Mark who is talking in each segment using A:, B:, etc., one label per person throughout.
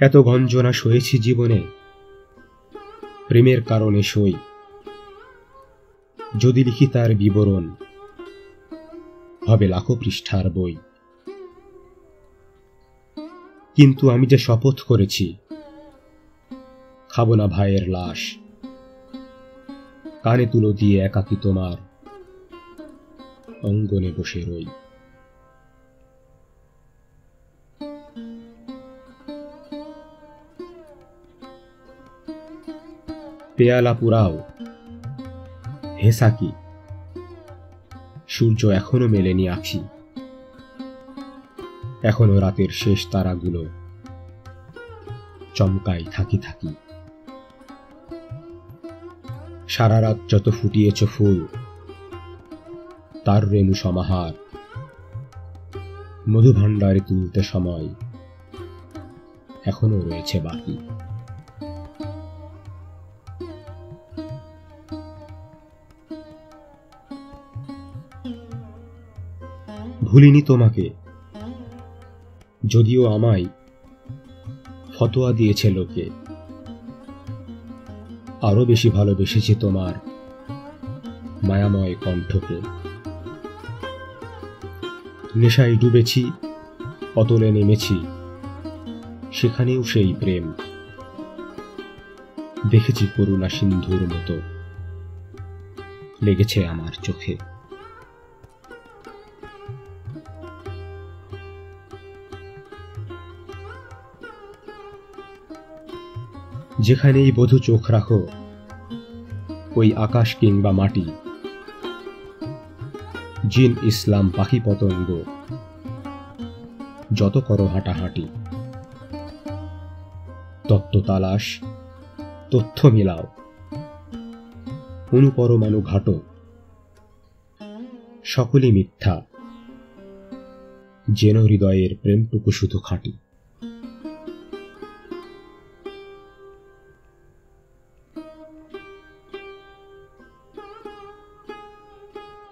A: এত গঞ্জনা সয়েছি জীবনে, প্রেমের কারণে সই। যদি লিখি তার বিবরণ, হবে লাখো পৃষ্ঠার বই। কিন্তু আমি যে শপথ করেছি, খাবো না ভাইয়ের লাশ। কানে তুলো দিয়ে একাকী তোমার অঙ্গনে বসে রই। পেয়ালা পুরাও, হে সাকি, সূর্য এখনো মেলেনি আখি। এখনো রাতের শেষ তারাগুলো চমকাই থাকি থাকি। সারা রাত যত ফুটিয়েছ ফুল, তার রেণু সমাহার। মধু ভাণ্ডারে তুলতে সময় এখনো রয়েছে বাকি। ভুলিনি তোমাকে, যদিও আমায় ফতোয়া দিয়েছে লোকে। আরো বেশি ভালোবেসেছি তোমার মায়াময় কণ্ঠকে। নেশায় ডুবেছি, অতলে নেমেছি, সেখানেও সেই প্রেম। দেখেছি করুণা সিন্ধুর মতো লেগেছে আমার চোখে। যেখানেই বধূ চোখ রাখো, ওই আকাশ কিংবা মাটি, জিন ইসলাম পাখি পতঙ্গ যত করো হাঁটাহাঁটি। তত্ত্ব তালাশ, তথ্য মিলাও, অনুপরমাণু ঘাটো, সকলই মিথ্যা, যেন হৃদয়ের প্রেমটুকু শুধু খাঁটি।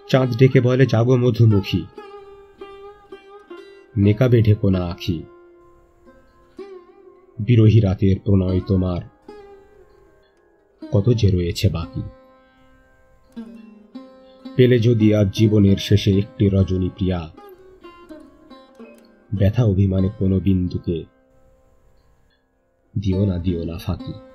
A: চাঁদ ডেকে বলে জাগো মধুমুখী, নেকাবে ঢেকো না আখি। বিরহী রাতের প্রণয় তোমার কত যে রয়েছে বাকি। পেলে যদি আজ জীবনের শেষে একটি রজনী প্রিয়া, ব্যথা অভিমানে কোনো বিন্দুকে দিও না ফাঁকি।